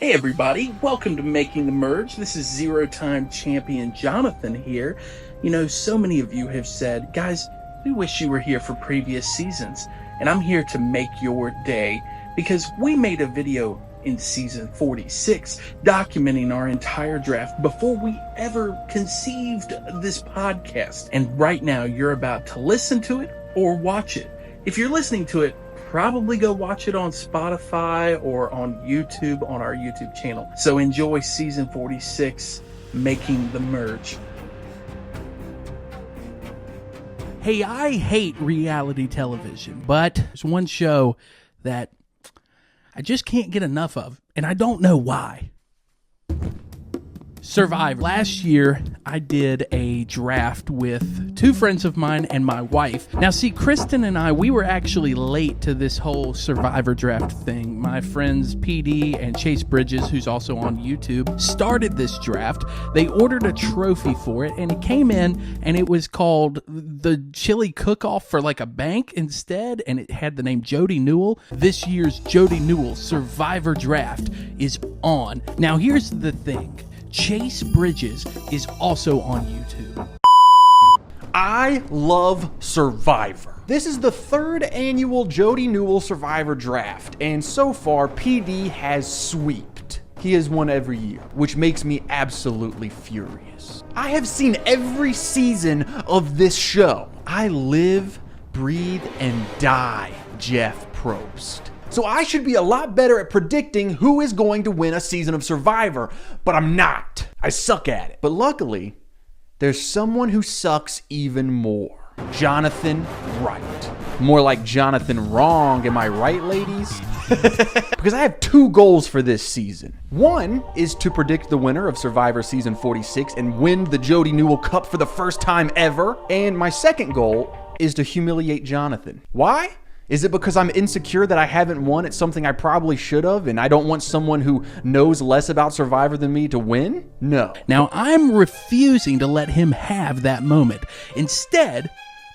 Hey everybody, welcome to Making the Merge. This is zero-time champion Jonathan here. You know, so many of you have said, guys, we wish you were here for previous seasons. And I'm here to make your day because we made a video in season 46 documenting our entire draft before we ever conceived this podcast. And right now you're about to listen to it or watch it. If you're listening to it, probably go watch it on Spotify or on YouTube on our YouTube channel. So enjoy season 46, Making the Merge. Hey, I hate reality television, but there's one show that I just can't get enough of, and I don't know why. Survivor. Last year, I did a draft with two friends of mine and my wife. Now, see, Kristen and I, we were actually late to this whole Survivor draft thing. My friends PD and Chase Bridges, who's also on YouTube, started this draft. They ordered a trophy for it, and it came in, and it was called the Chili Cook-Off for like a bank instead, and it had the name Jody Newell. This year's Jody Newell Survivor draft is on. Now, here's the thing. Chase Bridges is also on YouTube. I love Survivor. This is the third annual Jody Newell Survivor Draft, and so far, PD has sweeped. He has won every year, which makes me absolutely furious. I have seen every season of this show. I live, breathe, and die Jeff Probst. So I should be a lot better at predicting who is going to win a season of Survivor, but I'm not. I suck at it. But luckily, there's someone who sucks even more. Jonathan Right. More like Jonathan Wrong, am I right, ladies? Because I have two goals for this season. One is to predict the winner of Survivor Season 46 and win the Jody Newell Cup for the first time ever. And my second goal is to humiliate Jonathan. Why? Is it because I'm insecure that I haven't won at something I probably should have, and I don't want someone who knows less about Survivor than me to win? No. Now, I'm refusing to let him have that moment. Instead,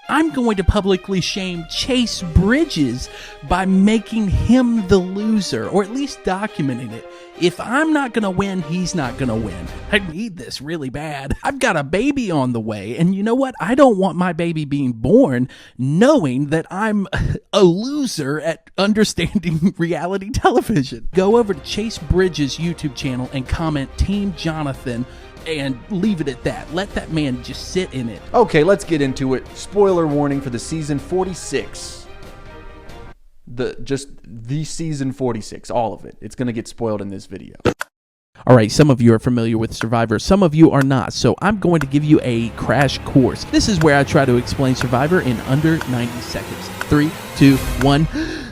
I'm going to publicly shame Chase Bridges by making him the loser, or at least documenting it. If I'm not going to win, he's not going to win. I need this really bad. I've got a baby on the way, and you know what? I don't want my baby being born knowing that I'm a loser at understanding reality television. Go over to Chase Bridges' YouTube channel and comment Team Jonathan and leave it at that. Let that man just sit in it. Okay, let's get into it. Spoiler warning for the season 46. The season 46, all of it. It's going to get spoiled in this video. All right, some of you are familiar with Survivor, some of you are not, so I'm going to give you a crash course. This is where I try to explain Survivor in under 90 seconds. 3, 2, 1...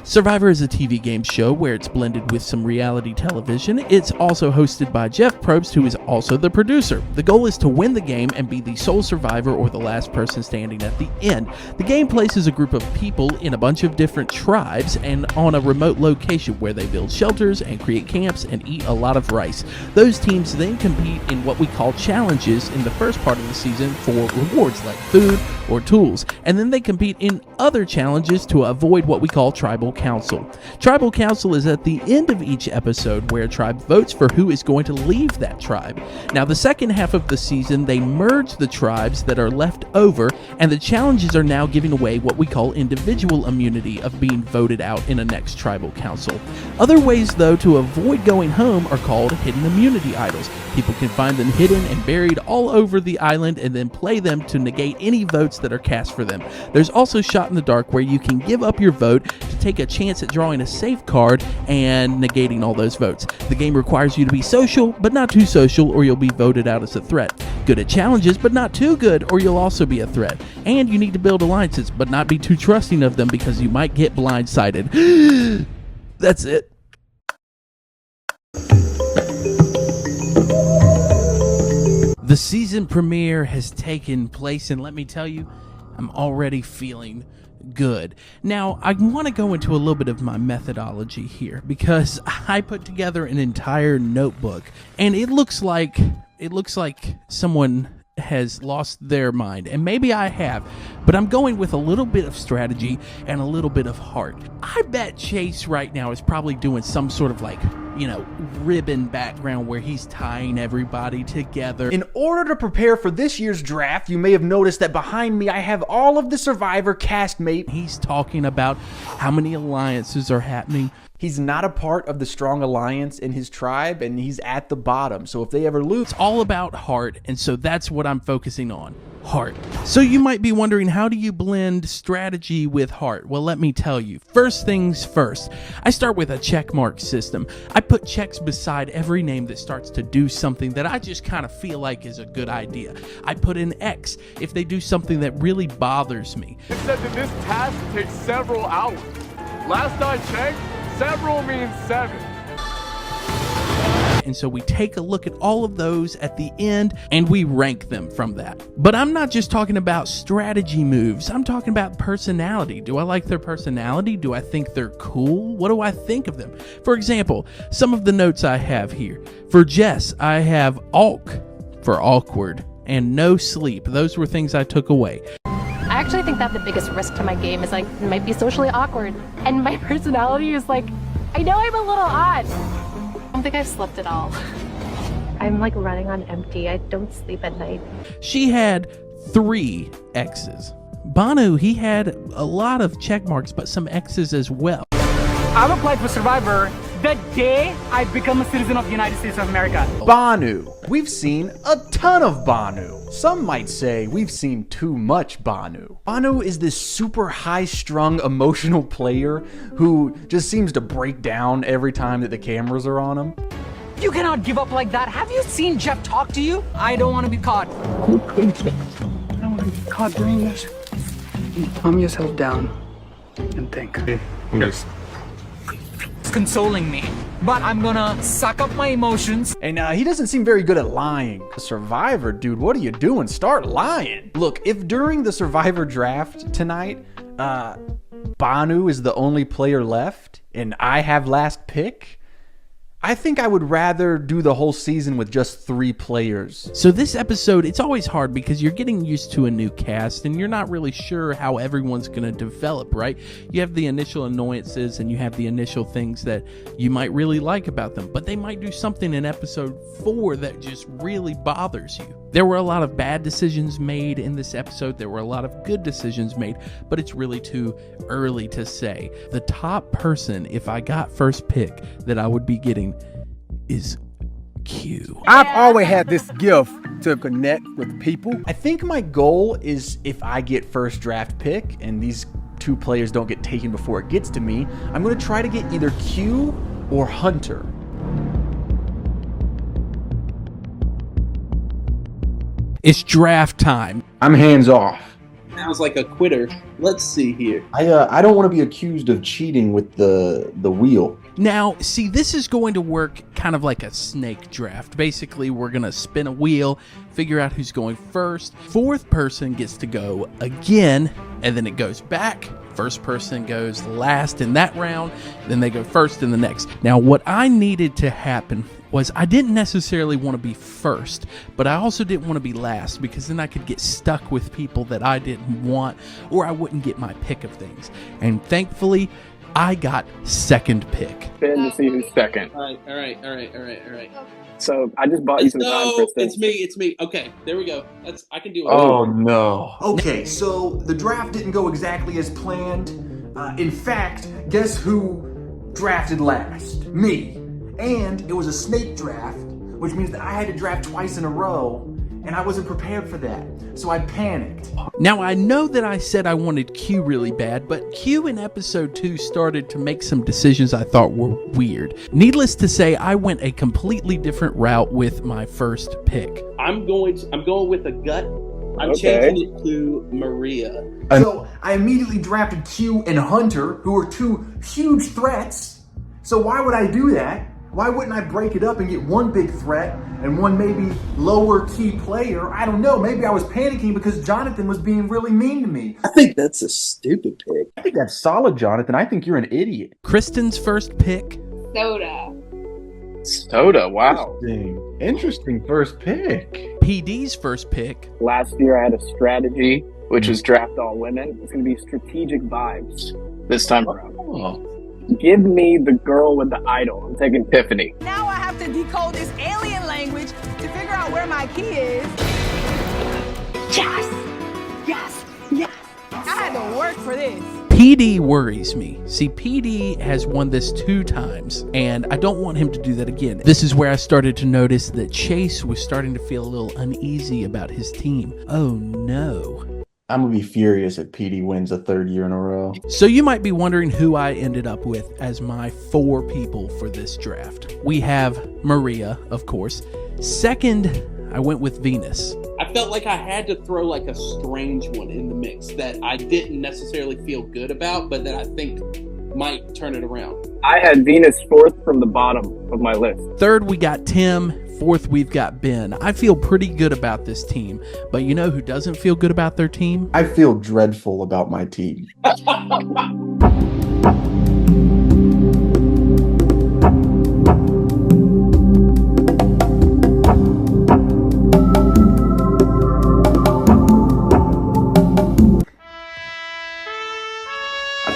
Survivor is a TV game show where it's blended with some reality television. It's also hosted by Jeff Probst, who is also the producer. The goal is to win the game and be the sole survivor or the last person standing at the end. The game places a group of people in a bunch of different tribes and on a remote location where they build shelters and create camps and eat a lot of rice. Those teams then compete in what we call challenges in the first part of the season for rewards like food or tools, and then they compete in other challenges to avoid what we call tribal council. Tribal council is at the end of each episode where a tribe votes for who is going to leave that tribe. Now, the second half of the season, they merge the tribes that are left over, and the challenges are now giving away what we call individual immunity of being voted out in a next tribal council. Other ways, though, to avoid going home are called hidden immunity idols. People can find them hidden and buried all over the island and then play them to negate any votes that are cast for them. There's also Shot in the Dark, where you can give up your vote to take a chance at drawing a safe card and negating all those votes. The game requires you to be social, but not too social, or you'll be voted out as a threat. Good at challenges, but not too good, or you'll also be a threat. And you need to build alliances, but not be too trusting of them because you might get blindsided. That's it. The season premiere has taken place, and let me tell you, I'm already feeling good. Now, I want to go into a little bit of my methodology here because I put together an entire notebook, and it looks like someone has lost their mind, and maybe I have, but I'm going with a little bit of strategy and a little bit of heart. I bet Chase right now is probably doing some sort of like, ribbon background where he's tying everybody together. In order to prepare for this year's draft, you may have noticed that behind me I have all of the Survivor castmates. He's talking about how many alliances are happening. He's not a part of the strong alliance in his tribe, and he's at the bottom. So if they ever lose... It's all about heart, and so that's what I'm focusing on. Heart. So you might be wondering, how do you blend strategy with heart? Well, let me tell you. First things first, I start with a check mark system. I put checks beside every name that starts to do something that I just kind of feel like is a good idea. I put an X if they do something that really bothers me. It said that this task takes several hours. Last I checked, several means 7. And so we take a look at all of those at the end and we rank them from that. But I'm not just talking about strategy moves. I'm talking about personality. Do I like their personality? Do I think they're cool? What do I think of them? For example, some of the notes I have here. For Jess, I have AWK for awkward and no sleep. Those were things I took away. I actually think that the biggest risk to my game is like, it might be socially awkward. And my personality is like, I know I'm a little odd. I don't think I've slept at all. I'm like running on empty. I don't sleep at night. She had 3 X's. Bhanu, he had a lot of check marks, but some X's as well. I've applied for Survivor the day I become a citizen of the United States of America. Bhanu. We've seen a ton of Bhanu. Some might say we've seen too much Bhanu. Bhanu is this super high-strung emotional player who just seems to break down every time that the cameras are on him. You cannot give up like that. Have you seen Jeff talk to you? I don't want to be caught. I don't want to be caught doing this. Calm yourself down and think. Yes. It's consoling me, but I'm gonna suck up my emotions. And he doesn't seem very good at lying. Survivor, dude, what are you doing? Start lying. Look, if during the Survivor draft tonight, Bhanu is the only player left and I have last pick, I think I would rather do the whole season with just 3 players. So this episode, it's always hard because you're getting used to a new cast and you're not really sure how everyone's going to develop, right? You have the initial annoyances and you have the initial things that you might really like about them, but they might do something in episode 4 that just really bothers you. There were a lot of bad decisions made in this episode. There were a lot of good decisions made, but it's really too early to say. The top person, if I got first pick, that I would be getting is Q. I've always had this gift to connect with people. I think my goal is if I get first draft pick and these 2 players don't get taken before it gets to me, I'm going to try to get either Q or Hunter. It's draft time. I'm hands off. Sounds like a quitter. Let's see here. I don't want to be accused of cheating with the wheel. Now, see, this is going to work kind of like a snake draft. Basically, we're going to spin a wheel, figure out who's going first. 4th person gets to go again, and then it goes back. First person goes last in that round, then they go first in the next. Now, what I needed to happen was I didn't necessarily want to be first, but I also didn't want to be last because then I could get stuck with people that I didn't want or I wouldn't get my pick of things. And thankfully, I got second pick. Fan to see who's second. All right. So I just bought you some time, Kristen. It's me. Okay, there we go. I can do it. Oh no. Okay, so the draft didn't go exactly as planned. In fact, guess who drafted last? Me. And it was a snake draft, which means that I had to draft twice in a row, and I wasn't prepared for that. So I panicked. Now, I know that I said I wanted Q really bad, but Q in episode 2 started to make some decisions I thought were weird. Needless to say, I went a completely different route with my first pick. I'm going with a gut. I'm changing it to Maria. So I immediately drafted Q and Hunter, who were 2 huge threats. So why would I do that? Why wouldn't I break it up and get one big threat and one maybe lower key player? I don't know. Maybe I was panicking because Jonathan was being really mean to me. I think that's a stupid pick. I think that's solid, Jonathan. I think you're an idiot. Kristen's first pick. Soda. Soda, wow. Interesting. Interesting first pick. PD's first pick. Last year I had a strategy, which was draft all women. It's going to be strategic vibes this time around. Oh. Give me the girl with the idol. I'm taking Tiffany. Now I have to decode this alien language to figure out where my key is. Yes! Yes! Yes! I had to work for this. PD worries me. See, PD has won this 2 times, and I don't want him to do that again. This is where I started to notice that Chase was starting to feel a little uneasy about his team. Oh no. I'm going to be furious if PD wins a 3rd year in a row. So you might be wondering who I ended up with as my 4 people for this draft. We have Maria, of course. Second, I went with Venus. I felt like I had to throw like a strange one in the mix that I didn't necessarily feel good about, but that I think might turn it around. I had Venus 4th from the bottom of my list. Third, we got Tim. 4th, we've got Ben. I feel pretty good about this team, but you know who doesn't feel good about their team? I feel dreadful about my team. I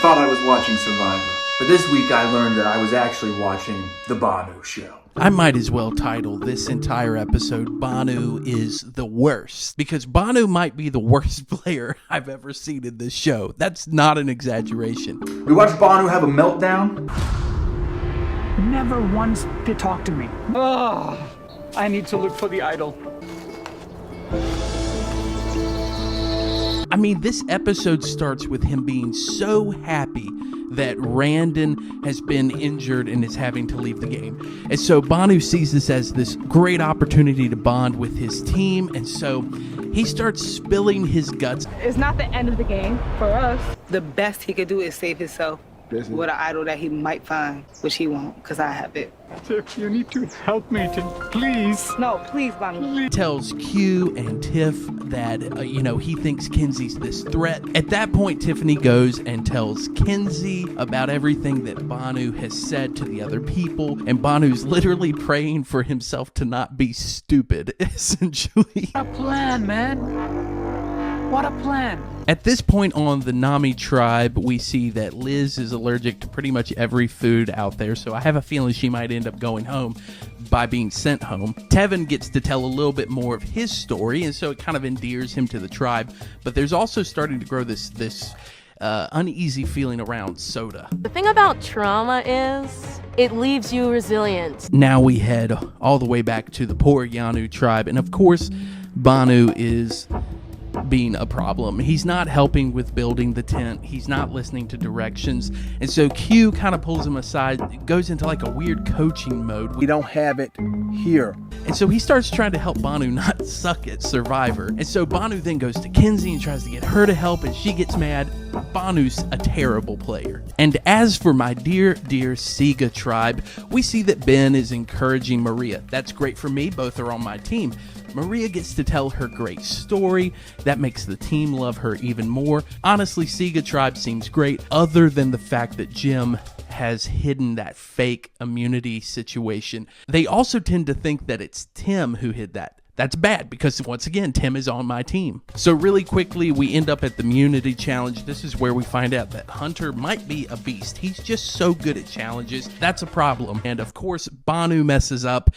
thought I was watching Survivor, but this week I learned that I was actually watching The Bhanu Show. I might as well title this entire episode Bhanu is the worst, because Bhanu might be the worst player I've ever seen in this show. That's not an exaggeration. We watched Bhanu have a meltdown. Never once to talk to me. I need to look for the idol. I mean, this episode starts with him being so happy that Randon has been injured and is having to leave the game. And so Bhanu sees this as this great opportunity to bond with his team, and so he starts spilling his guts. It's not the end of the game for us. The best he could do is save himself with an idol that he might find, which he won't, because I have it. Tiff, you need to help me, Tiff, please. No, please, Bhanu. Tells Q and Tiff that, he thinks Kenzie's this threat. At that point, Tiffany goes and tells Kenzie about everything that Bhanu has said to the other people, and Banu's literally praying for himself to not be stupid, essentially. What a plan, man. What a plan. At this point on the Nami tribe, we see that Liz is allergic to pretty much every food out there, so I have a feeling she might end up going home by being sent home. Tevin gets to tell a little bit more of his story, and so it kind of endears him to the tribe, but there's also starting to grow this uneasy feeling around Soda. The thing about trauma is it leaves you resilient. Now we head all the way back to the poor Yanu tribe, and of course, Bhanu is being a problem. He's not helping with building the tent. He's not listening to directions. And so Q kind of pulls him aside, goes into like a weird coaching mode. We don't have it here. And so he starts trying to help Bhanu not suck at Survivor. And so Bhanu then goes to Kenzie and tries to get her to help, and she gets mad. Bhanu's a terrible player. And as for my dear Sega tribe, we see that Ben is encouraging Maria. That's great for me. Both are on my team. Maria gets to tell her great story. That makes the team love her even more. Honestly, Sega Tribe seems great, other than the fact that Jim has hidden that fake immunity situation. They also tend to think that it's Tim who hid that. That's bad, because once again, Tim is on my team. So really quickly, we end up at the Immunity Challenge. This is where we find out that Hunter might be a beast. He's just so good at challenges. That's a problem. And of course, Bhanu messes up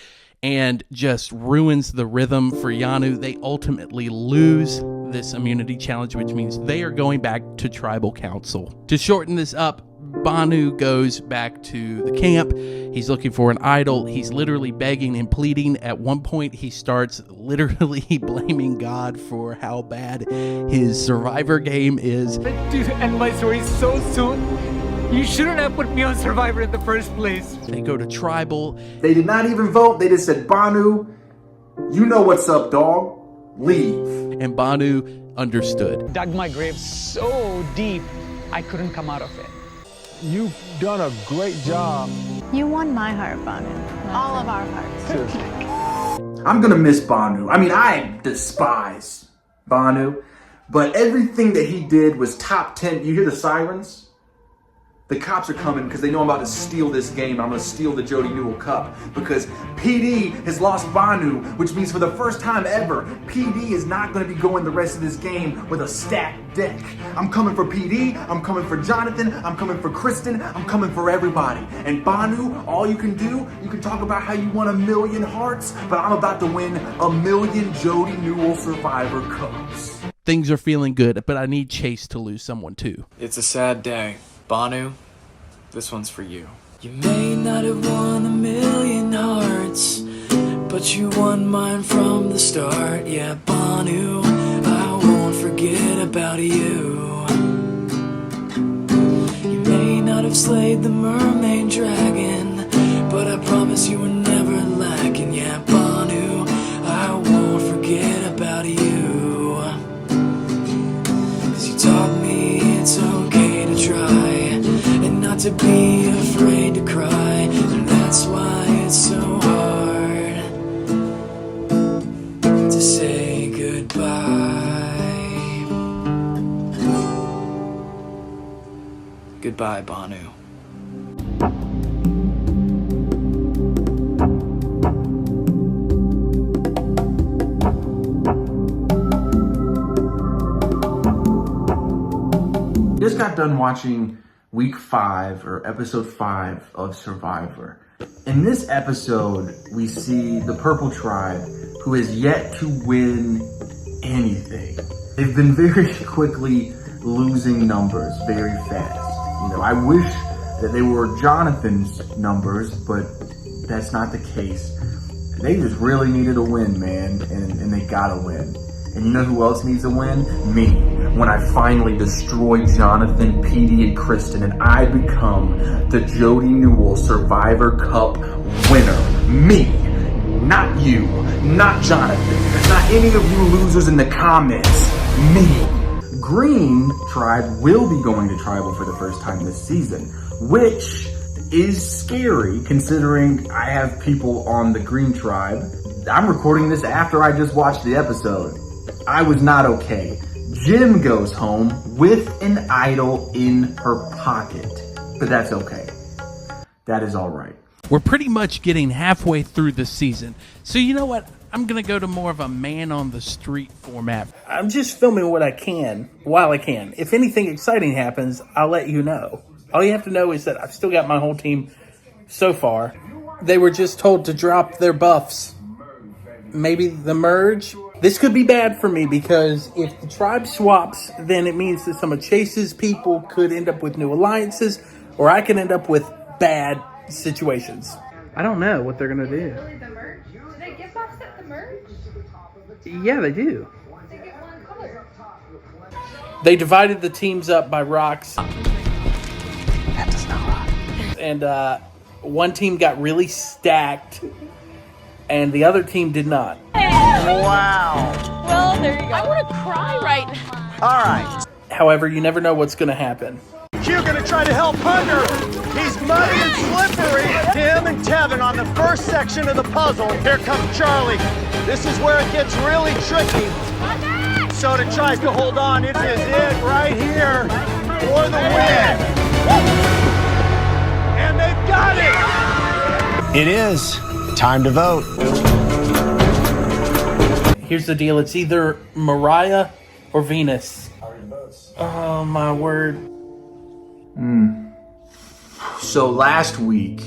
and just ruins the rhythm for Yanu. They ultimately lose this immunity challenge, which means they are going back to tribal council. To shorten this up, Bhanu goes back to the camp. He's looking for an idol. He's literally begging and pleading. At one point, he starts literally blaming God for how bad his Survivor game is. To end my story so soon. You shouldn't have put me on Survivor in the first place. They go to tribal. They did not even vote. They just said, Bhanu, you know what's up, dog. Leave. And Bhanu understood. Dug my grave so deep, I couldn't come out of it. You've done a great job. You won my heart, Bhanu. All of our hearts. I'm gonna miss Bhanu. I mean, I despise Bhanu, but everything that he did was top 10. You hear the sirens? The cops are coming because they know I'm about to steal this game. I'm going to steal the Jody Newell Cup because PD has lost Bhanu, which means for the first time ever, PD is not going to be going the rest of this game with a stacked deck. I'm coming for PD, I'm coming for Jonathan, I'm coming for Kristen, I'm coming for everybody. And Bhanu, all you can do, you can talk about how you won 1,000,000 hearts, but I'm about to win 1,000,000 Jody Newell Survivor Cups. Things are feeling good, but I need Chase to lose someone too. It's a sad day. Bhanu, this one's for you. You may not have won 1,000,000 hearts, but you won mine from the start. Yeah, Bhanu, I won't forget about you. You may not have slayed the mermaid dragon, but I promise you were never lacking. Yeah, Bhanu, I won't forget about you. 'Cause you taught me it's okay to try and not to be afraid to cry, and that's why it's so hard to say goodbye. Goodbye, Bhanu. Just got done watching week 5 or episode 5 of Survivor. In this episode, we see the Purple Tribe, who has yet to win anything. They've been very quickly losing numbers very fast. You know, I wish that they were Jonathan's numbers, but that's not the case. They just really needed a win, man, and they got a win. And you know who else needs a win? Me. When I finally destroy Jonathan, PD, and Kristen, and I become the Jody Newell Survivor Cup winner. Me. Not you. Not Jonathan. Not any of you losers in the comments. Me. Green Tribe will be going to Tribal for the first time this season, which is scary considering I have people on the Green Tribe. I'm recording this after I just watched the episode. I was not okay. Jim goes home with an idol in her pocket, but that's okay. That is all right. We're pretty much getting halfway through the season. So you know what? I'm going to go to more of a man on the street format. I'm just filming what I can while I can. If anything exciting happens, I'll let you know. All you have to know is that I've still got my whole team so far. They were just told to drop their buffs. Maybe the merge. This could be bad for me because if the tribe swaps, then it means that some of Chase's people could end up with new alliances, or I could end up with bad situations. I don't know what they're going to do. Really, the merge? Do they give buffs at the merge? Yeah, they do. They get one color. They divided the teams up by rocks. That does not rock. And one team got really stacked, and the other team did not. Wow. Well, there you go. I want to cry right now. All right. However, you never know what's going to happen. You're gonna try to help Hunter. He's muddy and slippery. Him and Tevin on the first section of the puzzle. Here comes Charlie. This is where it gets really tricky. Soda tries to hold on. It is it right here for the win. And they've got it. It is time to vote. Here's the deal. It's either Mariah or Venus. Oh, my word. So last week,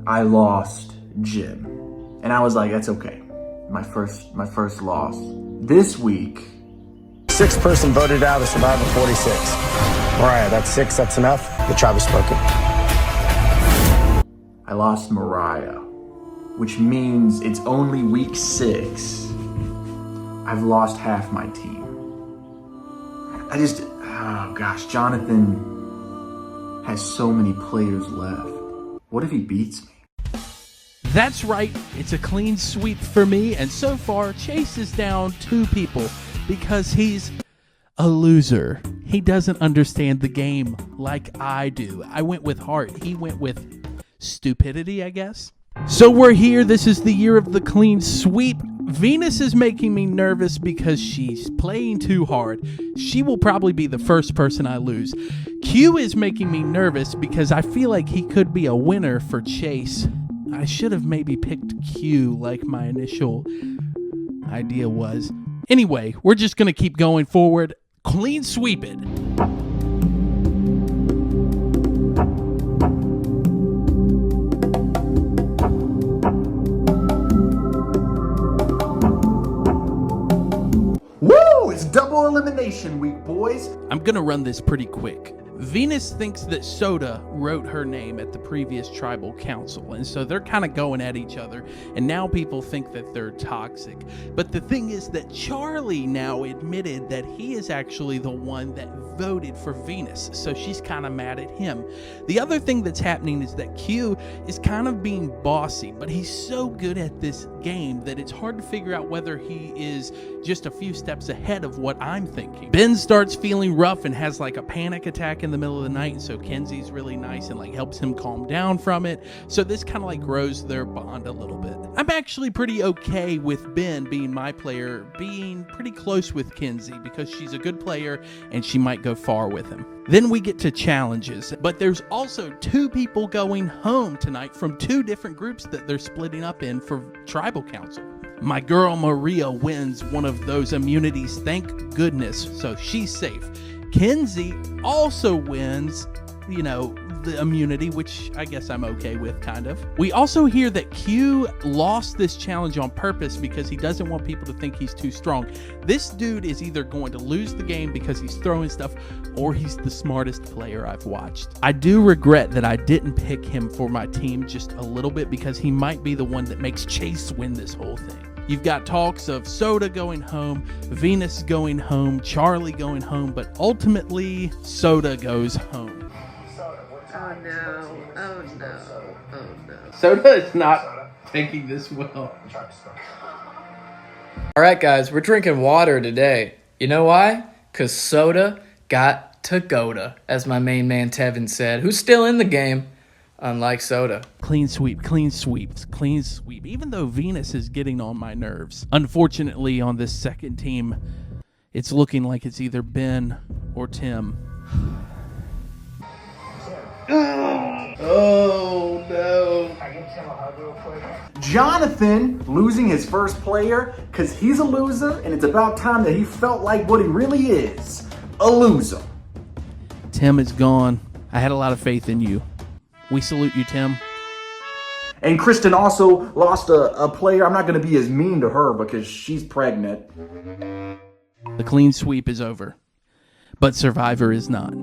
I lost Jim. And I was like, that's okay. My first loss. This week, 6th person voted out of Survivor 46. Mariah, that's 6, that's enough. The tribe has spoken. I lost Mariah, which means it's only week 6. I've lost half my team. Oh gosh, Jonathan has so many players left. What if he beats me? That's right, it's a clean sweep for me, and so far Chase is down 2 people because he's a loser. He doesn't understand the game like I do. I went with heart, he went with stupidity, I guess. So we're here, this is the year of the clean sweep. Venus is making me nervous because she's playing too hard. She will probably be the first person I lose. Q is making me nervous because I feel like he could be a winner for Chase. I should have maybe picked Q like my initial idea was. Anyway, we're just going to keep going forward. Clean sweep it. Woo! It's double elimination week, boys. I'm going to run this pretty quick. Venus thinks that Soda wrote her name at the previous tribal council, and so they're kind of going at each other, and now people think that they're toxic. But the thing is that Charlie now admitted that he is actually the one that voted for Venus, so she's kind of mad at him. The other thing that's happening is that Q is kind of being bossy, but he's so good at this game that it's hard to figure out whether he is just a few steps ahead of what I'm thinking. Ben starts feeling rough and has like a panic attack in the middle of the night, and so Kenzie's really nice and like helps him calm down from it. So this kind of like grows their bond a little bit. I'm actually pretty okay with Ben being my player, being pretty close with Kenzie because she's a good player and she might go far with him. Then we get to challenges, but there's also 2 people going home tonight from 2 different groups that they're splitting up in for tribal council. My girl Maria wins one of those immunities, thank goodness, so she's safe. Kenzie also wins, the immunity, which I guess I'm okay with, kind of. We also hear that Q lost this challenge on purpose because he doesn't want people to think he's too strong. This dude is either going to lose the game because he's throwing stuff, or he's the smartest player I've watched. I do regret that I didn't pick him for my team just a little bit because he might be the one that makes Chase win this whole thing. You've got talks of Soda going home, Venus going home, Charlie going home, but ultimately Soda goes home. Oh no, oh no, oh no. Soda is not taking this well. Alright guys, we're drinking water today. You know why? Cause Soda got to Goda, as my main man Tevin said, who's still in the game, unlike Soda. Clean sweep, clean sweeps, clean sweep. Even though Venus is getting on my nerves. Unfortunately, on this second team, it's looking like it's either Ben or Tim. Oh no. Jonathan losing his first player because he's a loser, and it's about time that he felt like what he really is, a loser. Tim is gone. I had a lot of faith in you. We salute you, Tim. And Kristen also lost a player. I'm not going to be as mean to her because she's pregnant. The clean sweep is over, but Survivor is not.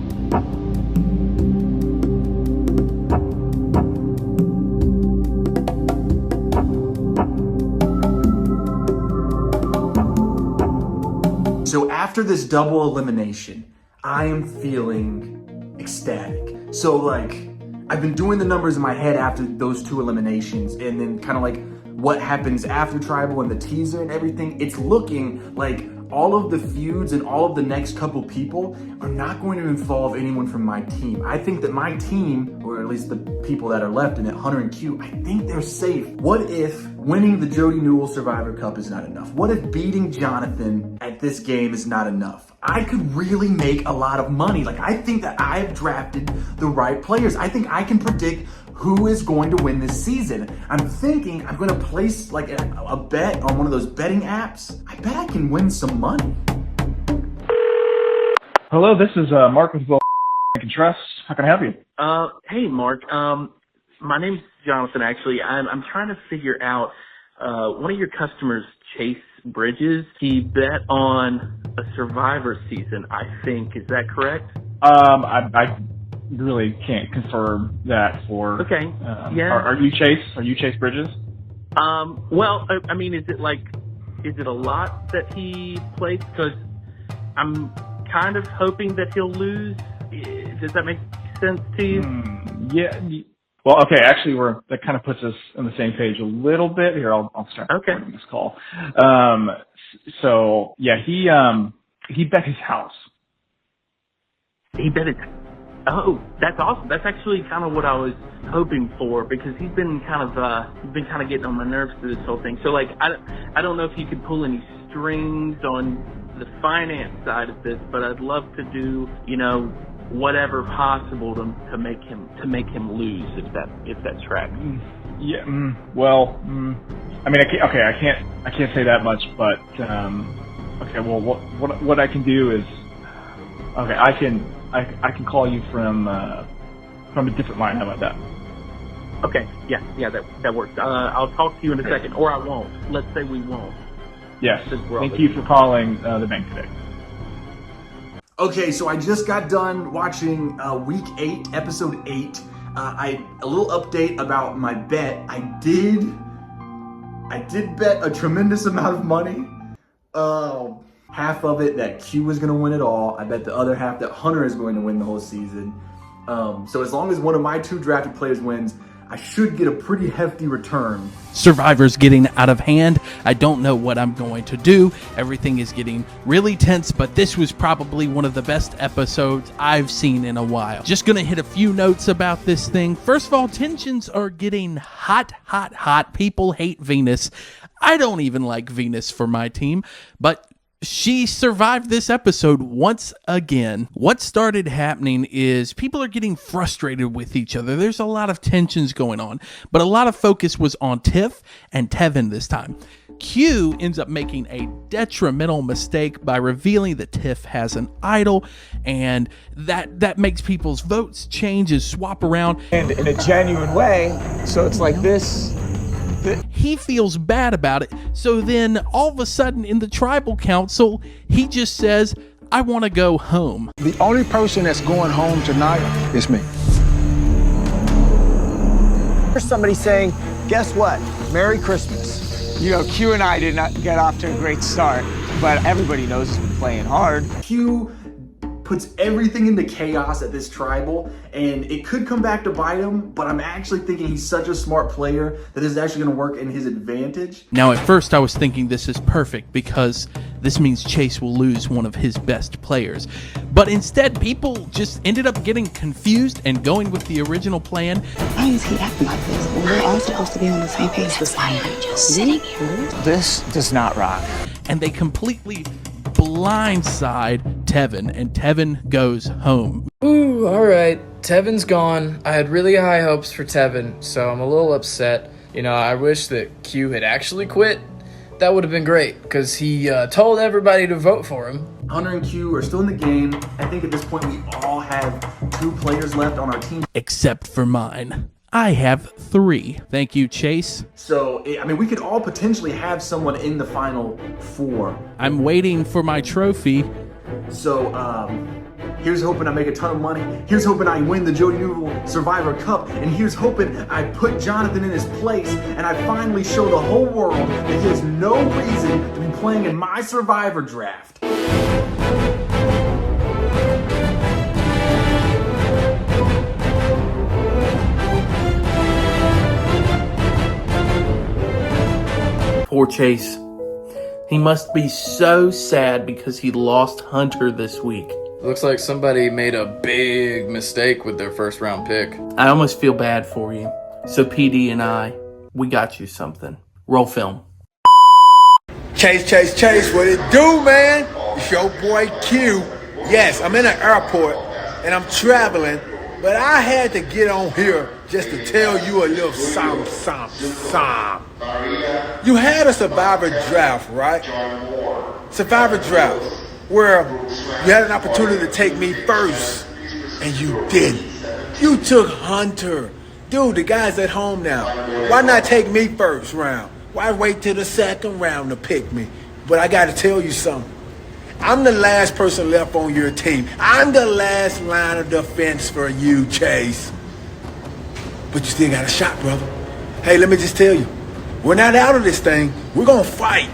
So after this double elimination, I am feeling ecstatic. So like, I've been doing the numbers in my head after those 2 eliminations, and then kind of like what happens after Tribal and the teaser and everything. It's looking like all of the feuds and all of the next couple people are not going to involve anyone from my team. I think that my team, or at least the people that are left in it, Hunter and Q, I think they're safe. What if winning the Jody Newell Survivor Cup is not enough? What if beating Jonathan at this game is not enough? I could really make a lot of money. Like, I think that I've drafted the right players. I think I can predict who is going to win this season. I'm thinking I'm gonna place like a bet on one of those betting apps. I bet I can win some money. Hello, this is Mark with Will I Can Trust. How can I help you? Hey, Mark. My name's Jonathan, actually. I'm trying to figure out one of your customers, Chase Bridges. He bet on a Survivor season, I think. Is that correct? I really can't confirm that for... Okay. Yeah. Are you Chase? Are you Chase Bridges? Well, I mean, is it a lot that he plays? Because I'm kind of hoping that he'll lose. Does that make sense to you? Yeah. Well, okay. Actually, that kind of puts us on the same page a little bit. Here, I'll start recording this call. So yeah, he bet his house. He bet it. Oh, that's awesome. That's actually kind of what I was hoping for, because he's been kind of getting on my nerves through this whole thing. So like, I don't know if you could pull any strings on the finance side of this, but I'd love to do, you know, whatever possible to make him lose, if that's right. Yeah. Well, I mean, I can't say that much, but okay. Well, what I can do is, okay, I can call you from a different line. How about that? Okay. Yeah, that works. I'll talk to you in a second, or I won't. Let's say we won't. Yes. Thank you for calling the bank today. Okay, so I just got done watching week 8, episode 8. A little update about my bet. I did bet a tremendous amount of money. Half of it that Q was gonna win it all. I bet the other half that Hunter is going to win the whole season. So as long as one of my 2 drafted players wins, I should get a pretty hefty return. Survivor's getting out of hand. I don't know what I'm going to do. Everything is getting really tense, but this was probably one of the best episodes I've seen in a while. Just gonna hit a few notes about this thing. First of all, tensions are getting hot, hot, hot. People hate Venus. I don't even like Venus for my team, but she survived this episode once again. What started happening is people are getting frustrated with each other. There's a lot of tensions going on, but a lot of focus was on Tiff and Tevin this time. Q ends up making a detrimental mistake by revealing that Tiff has an idol, and that makes people's votes change and swap around. And in a genuine way, so it's like this. He feels bad about it, so then all of a sudden in the tribal council, he just says, I want to go home. The only person that's going home tonight is me. There's somebody saying, guess what? Merry Christmas. You know, Q and I did not get off to a great start, but everybody knows he's been playing hard. Q puts everything into chaos at this tribal, and it could come back to bite him, but I'm actually thinking he's such a smart player that this is actually going to work in his advantage. Now, at first I was thinking this is perfect because this means Chase will lose one of his best players. But instead, people just ended up getting confused and going with the original plan. Why is he acting like this? We're all supposed to be on the same page. That's why I'm just sitting here. This does not rock. And they completely blindside Tevin, and Tevin goes home. Ooh, alright. Tevin's gone. I had really high hopes for Tevin, so I'm a little upset. You know, I wish that Q had actually quit. That would have been great, because he told everybody to vote for him. Hunter and Q are still in the game. I think at this point we all have 2 players left on our team. Except for mine. I have 3. Thank you, Chase. So, I mean, we could all potentially have someone in the final 4. I'm waiting for my trophy. So, here's hoping I make a ton of money. Here's hoping I win the Jody Newell Survivor Cup. And here's hoping I put Jonathan in his place and I finally show the whole world that he has no reason to be playing in my Survivor draft. Poor Chase. He must be so sad because he lost Hunter this week. Looks like somebody made a big mistake with their first round pick. I almost feel bad for you. So PD and we got you something. Roll film. Chase, what it do, man? It's your boy Q. Yes, I'm in an airport and I'm traveling, but I had to get on here just to tell you a little something. You had a Survivor draft, right? Survivor draft, where you had an opportunity to take me first, and you didn't. You took Hunter. Dude, the guy's at home now. Why not take me first round? Why wait till the second round to pick me? But I gotta tell you something. I'm the last person left on your team. I'm the last line of defense for you, Chase. But you still got a shot, brother. Hey, let me just tell you, we're not out of this thing. We're gonna fight,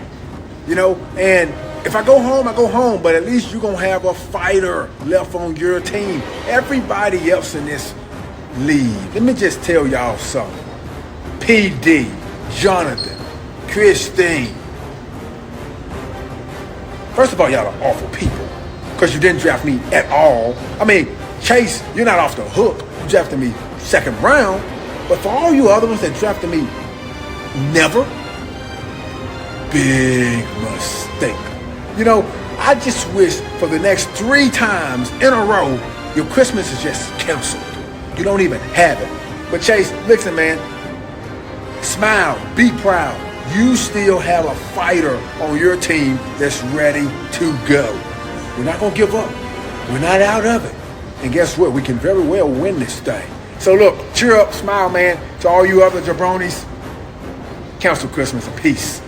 you know? And if I go home, I go home, but at least you're gonna have a fighter left on your team. Everybody else in this league, let me just tell y'all something. PD, Jonathan, Christine. First of all, y'all are awful people, because you didn't draft me at all. I mean, Chase, you're not off the hook. You drafted me second round. But for all you other ones that drafted me never, big mistake. You know, I just wish for the next 3 times in a row, your Christmas is just canceled. You don't even have it. But Chase, listen, man, smile, be proud. You still have a fighter on your team that's ready to go. We're not going to give up. We're not out of it. And guess what? We can very well win this thing. So look, cheer up, smile, man. To all you other jabronis, cancel Christmas and peace.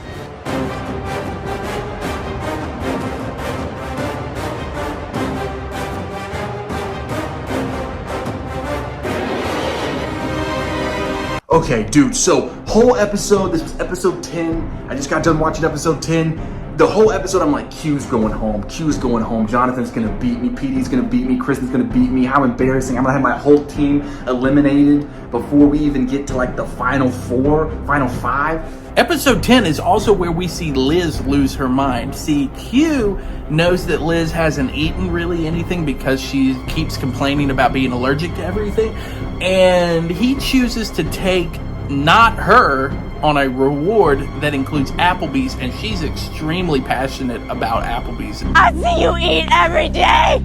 Okay, dude, so whole episode, this was episode 10. I just got done watching episode 10. The whole episode, I'm like, Q's going home. Q's going home. Jonathan's gonna beat me. PD's gonna beat me. Kristen's gonna beat me. How embarrassing. I'm gonna have my whole team eliminated before we even get to like the final 4, final 5. Episode 10 is also where we see Liz lose her mind. See, Q knows that Liz hasn't eaten really anything because she keeps complaining about being allergic to everything. And he chooses to take not her on a reward that includes Applebee's, and she's extremely passionate about Applebee's. I see you eat every day!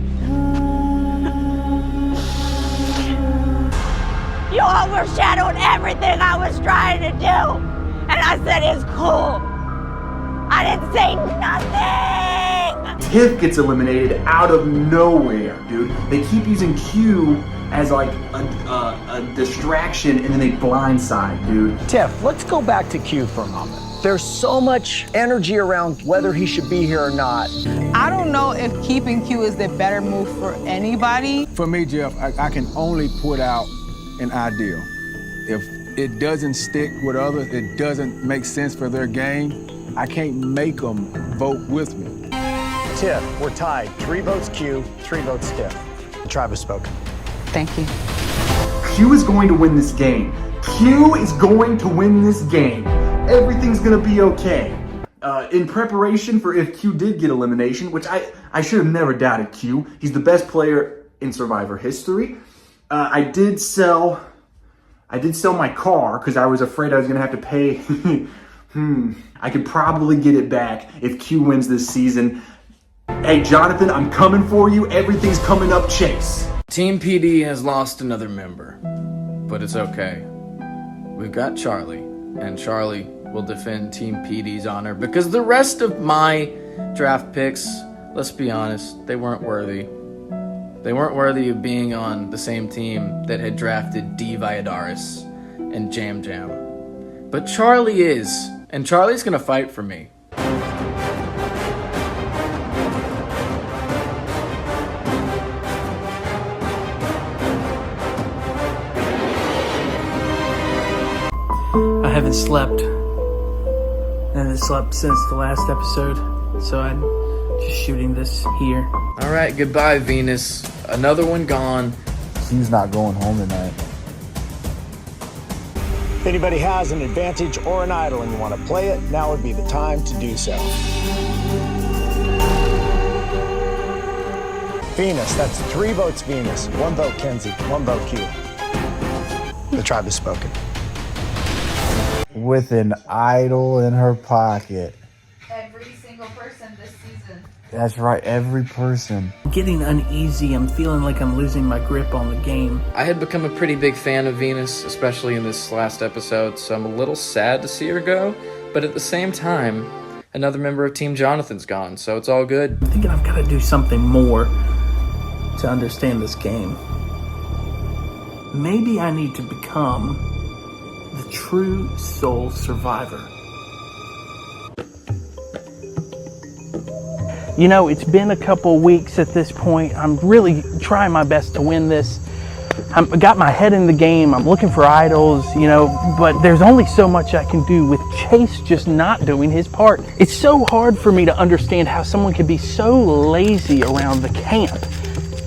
You overshadowed everything I was trying to do! And I said it's cool! I didn't say nothing! Tiff gets eliminated out of nowhere, dude. They keep using Q as like a distraction, and then they blindside, dude. Tiff, let's go back to Q for a moment. There's so much energy around whether he should be here or not. I don't know if keeping Q is the better move for anybody. For me, Jeff, I can only put out an ideal. If it doesn't stick with others, it doesn't make sense for their game, I can't make them vote with me. Tiff, we're tied. 3 votes Q, 3 votes Tiff. The tribe has spoken. Thank you. Q is going to win this game. Q is going to win this game. Everything's gonna be okay. In preparation for if Q did get elimination, which I should have never doubted Q. He's the best player in Survivor history. I did sell my car because I was afraid I was gonna have to pay. I could probably get it back if Q wins this season. Hey, Jonathan, I'm coming for you. Everything's coming up, Chase. Team PD has lost another member, but it's okay. We've got Charlie, and Charlie will defend Team PD's honor because the rest of my draft picks, let's be honest, they weren't worthy. They weren't worthy of being on the same team that had drafted D. Valladares and Jam Jam. But Charlie is, and Charlie's gonna fight for me. I haven't slept. I haven't slept since the last episode, so I'm just shooting this here. Alright, goodbye, Venus. Another one gone. Q's not going home tonight. If anybody has an advantage or an idol and you want to play it, now would be the time to do so. Venus, that's 3 votes Venus, 1 vote Kenzie, 1 vote Q. The tribe has spoken. With an idol in her pocket. Every single person this season. That's right, every person. I'm getting uneasy. I'm feeling like I'm losing my grip on the game. I had become a pretty big fan of Venus, especially in this last episode, so I'm a little sad to see her go, but at the same time, another member of Team Jonathan's gone, so it's all good. I'm thinking I've got to do something more to understand this game. Maybe I need to become the true soul survivor. You know, it's been a couple weeks at this point. I'm really trying my best to win this. I got my head in the game. I'm looking for idols, you know, but there's only so much I can do with Chase just not doing his part. It's so hard for me to understand how someone can be so lazy around the camp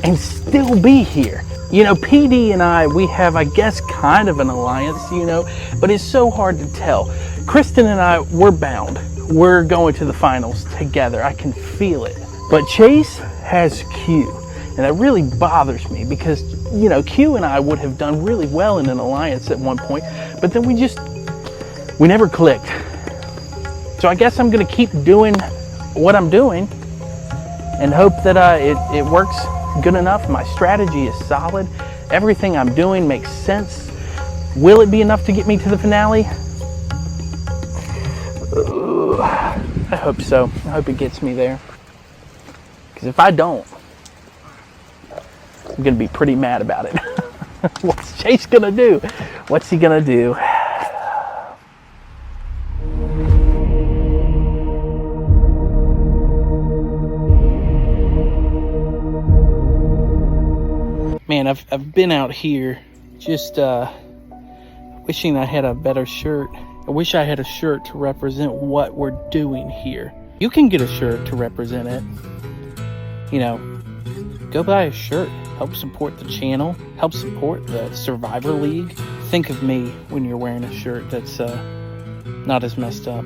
and still be here. You know, PD and I, we have, I guess, kind of an alliance, you know, but it's so hard to tell. Kristen and I, we're bound. We're going to the finals together. I can feel it. But Chase has Q. And that really bothers me because, you know, Q and I would have done really well in an alliance at one point, but then we never clicked. So I guess I'm gonna keep doing what I'm doing and hope that it works good enough. My strategy is solid. Everything I'm doing makes sense. Will it be enough to get me to the finale? I hope so. I hope it gets me there. Because if I don't, I'm gonna be pretty mad about it. What's Chase gonna do? What's he gonna do? Man, I've been out here just wishing I had a better shirt. I wish I had a shirt to represent what we're doing here. You can get a shirt to represent it. You know, go buy a shirt. Help support the channel. Help support the Survivor League. Think of me when you're wearing a shirt that's not as messed up.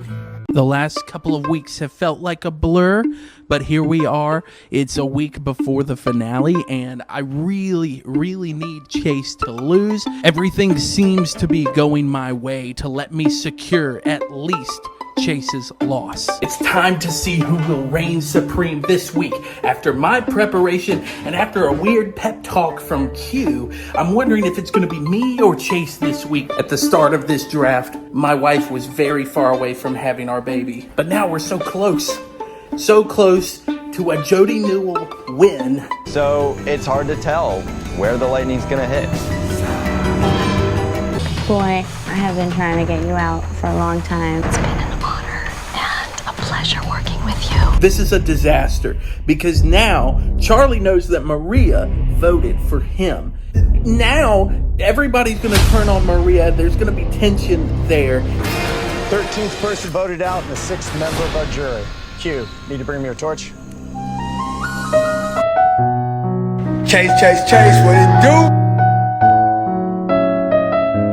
The last couple of weeks have felt like a blur, but here we are. It's a week before the finale, and I really, really need Chase to lose. Everything seems to be going my way to let me secure at least Chase's loss. It's time to see who will reign supreme this week. After my preparation and after a weird pep talk from Q, I'm wondering if it's going to be me or Chase this week. At the start of this draft, my wife was very far away from having our baby, but now we're so close to a Jody Newell win. So it's hard to tell where the lightning's gonna hit. Boy, I have been trying to get you out for a long time. It's been an honor and a pleasure working with you. This is a disaster because now Charlie knows that Maria voted for him. Now everybody's going to turn on Maria. There's going to be tension there. 13th person voted out and the 6th member of our jury. Q, need to bring me your torch? Chase, what it do?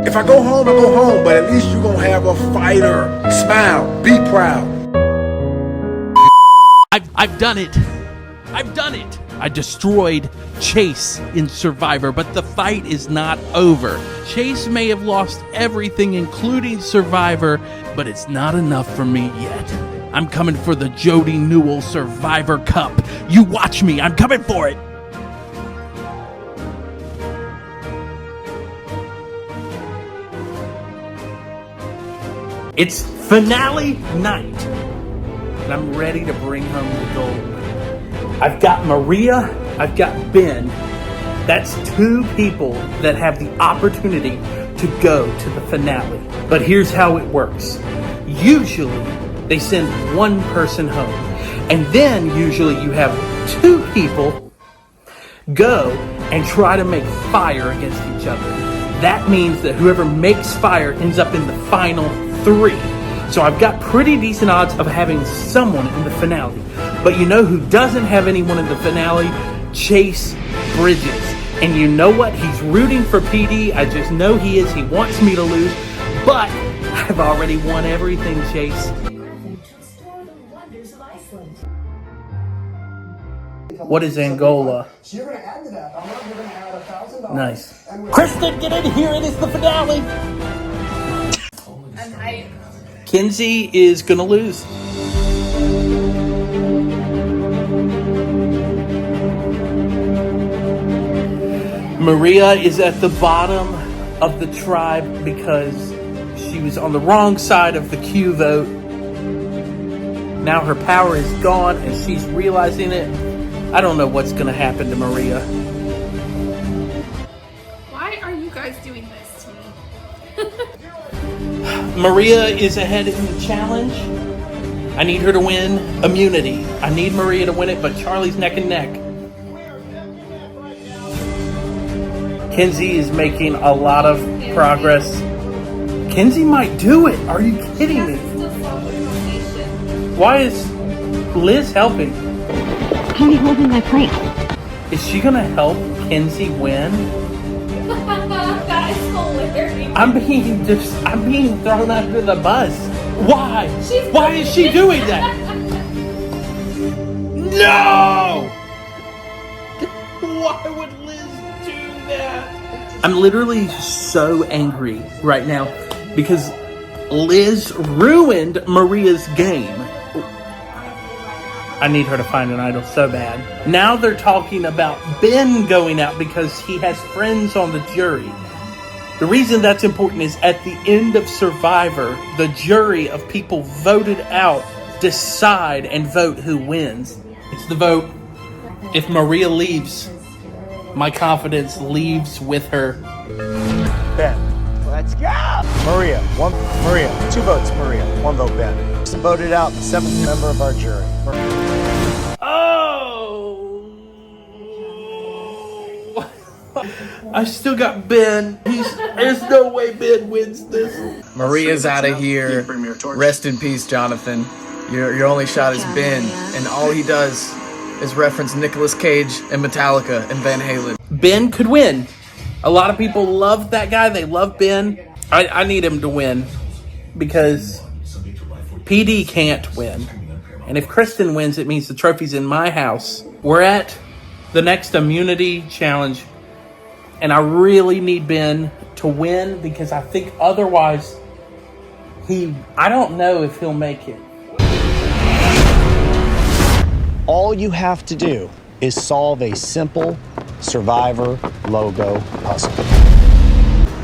If I go home, I go home, but at least you're gonna have a fighter. Smile, be proud. I've done it. I've done it. I destroyed Chase in Survivor, but the fight is not over. Chase may have lost everything, including Survivor, but it's not enough for me yet. I'm coming for the Jody Newell Survivor Cup. You watch me. I'm coming for it. It's finale night, and I'm ready to bring home the gold. I've got Maria, I've got Ben. That's two people that have the opportunity to go to the finale. But here's how it works. Usually, they send one person home, and then usually you have two people go and try to make fire against each other. That means that whoever makes fire ends up in the final 3. So I've got pretty decent odds of having someone in the finale. But you know who doesn't have anyone in the finale? Chase Bridges. And you know what? He's rooting for PD. I just know he is. He wants me to lose. But I've already won everything, Chase. What is Angola? Nice. Kristen, get in here. It is the finale. Kenzie is gonna lose. Maria is at the bottom of the tribe because she was on the wrong side of the Q vote. Now her power is gone and she's realizing it. I don't know what's gonna happen to Maria. Why are you guys doing this to me? Maria is ahead in the challenge. I need her to win immunity. I need Maria to win it, but Charlie's neck and neck. Kenzie is making a lot of progress. Kenzie might do it. Are you kidding me? Why is Liz helping? I'm holding my plate. Is she gonna help Kenzie win? That is hilarious. I'm being thrown under the bus. Why? Why is she doing that? No! Why would Liz do that? I'm literally so angry right now because Liz ruined Maria's game. I need her to find an idol so bad. Now they're talking about Ben going out because he has friends on the jury. The reason that's important is at the end of Survivor, the jury of people voted out decide and vote who wins. It's the vote. If Maria leaves, my confidence leaves with her. Ben. Let's go! Maria. Maria. 2 votes, Maria. 1 vote, Ben. Voted out the 7th member of our jury. Oh! I still got Ben. There's no way Ben wins this. Maria's out of here. Rest in peace, Jonathan. Your only shot is Ben, and all he does is reference Nicolas Cage and Metallica and Van Halen. Ben could win. A lot of people love that guy. They love Ben. I need him to win because PD can't win. And if Kristen wins, it means the trophy's in my house. We're at the next immunity challenge, and I really need Ben to win because I think otherwise I don't know if he'll make it. All you have to do is solve a simple Survivor logo puzzle.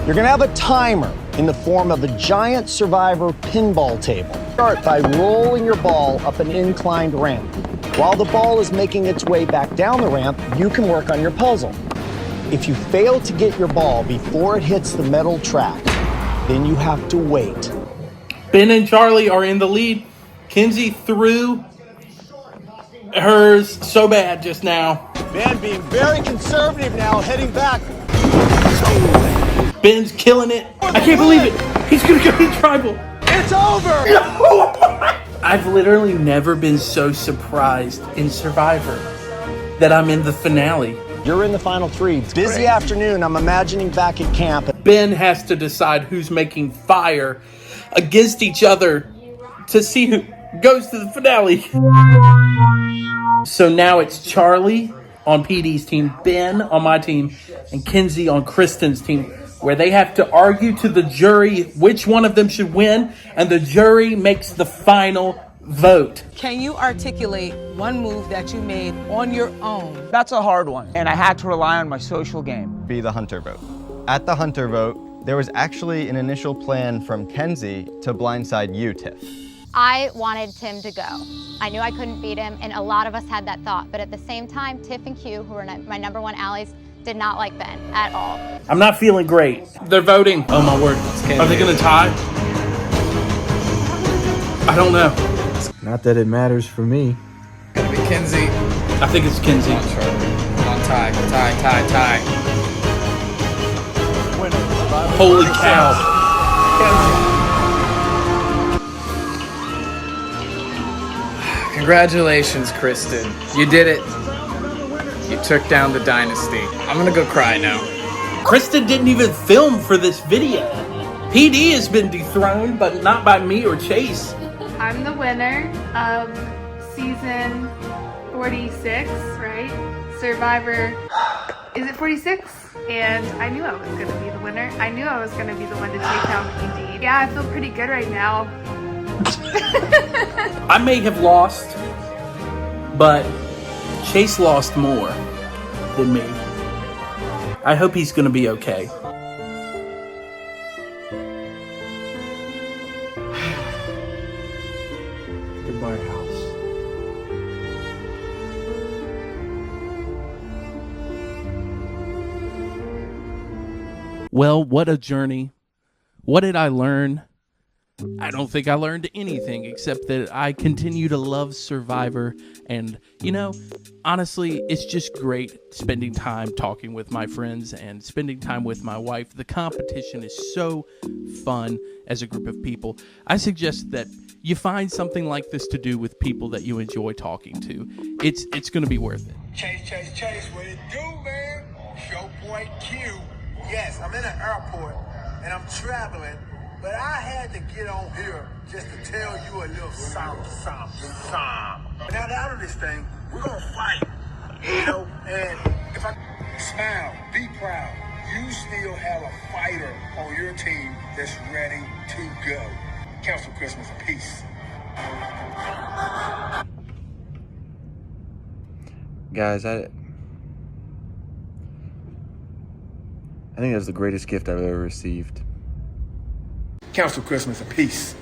You're gonna have a timer in the form of a giant Survivor pinball table. Start by rolling your ball up an inclined ramp. While the ball is making its way back down the ramp, you can work on your puzzle. If you fail to get your ball before it hits the metal track, then you have to wait. Ben and Charlie are in the lead. Kenzie threw hers so bad just now. Ben being very conservative now, heading back. Ben's killing it. I can't believe it. He's gonna go to tribal. It's over! I've literally never been so surprised in Survivor that I'm in the finale. You're in the final 3. Busy afternoon, I'm imagining back at camp. Ben has to decide who's making fire against each other to see who goes to the finale. So now it's Charlie on PD's team, Ben on my team, and Kenzie on Kristen's team, where they have to argue to the jury which one of them should win, and the jury makes the final vote. Can you articulate one move that you made on your own? That's a hard one, and I had to rely on my social game. Be the hunter vote. At the hunter vote, there was actually an initial plan from Kenzie to blindside you, Tiff. I wanted Tim to go. I knew I couldn't beat him, and a lot of us had that thought. But at the same time, Tiff and Q, who were my #1 allies, did not like Ben at all. I'm not feeling great. They're voting. Oh my word. Are they going to tie? I don't know. Not that it matters for me. Gonna be Kenzie. I think it's Kenzie. Come on, Charlie. Come on, tie. Holy cow. Congratulations, Kristen. You did it. You took down the dynasty. I'm gonna go cry now. Kristen didn't even film for this video. PD has been dethroned, but not by me or Chase. I'm the winner of season 46, right? Survivor. Is it 46? And I knew I was going to be the winner. I knew I was going to be the one to take down PD. Yeah, I feel pretty good right now. I may have lost, but Chase lost more than me. I hope he's going to be okay. Goodbye, house. Well, what a journey. What did I learn? I don't think I learned anything except that I continue to love Survivor. And, you know, honestly, it's just great spending time talking with my friends and spending time with my wife. The competition is so fun as a group of people. I suggest that you find something like this to do with people that you enjoy talking to. It's going to be worth it. Chase, what it do, man? Your boy Q. Yes, I'm in an airport and I'm traveling, but I had to get on here just to tell you a little something. Now, out of this thing, we're gonna fight, you know, and if I Smile, be proud. You still have a fighter on your team that's ready to go. Council Christmas, peace. Guys, I think that's the greatest gift I've ever received. Council Christmas, peace.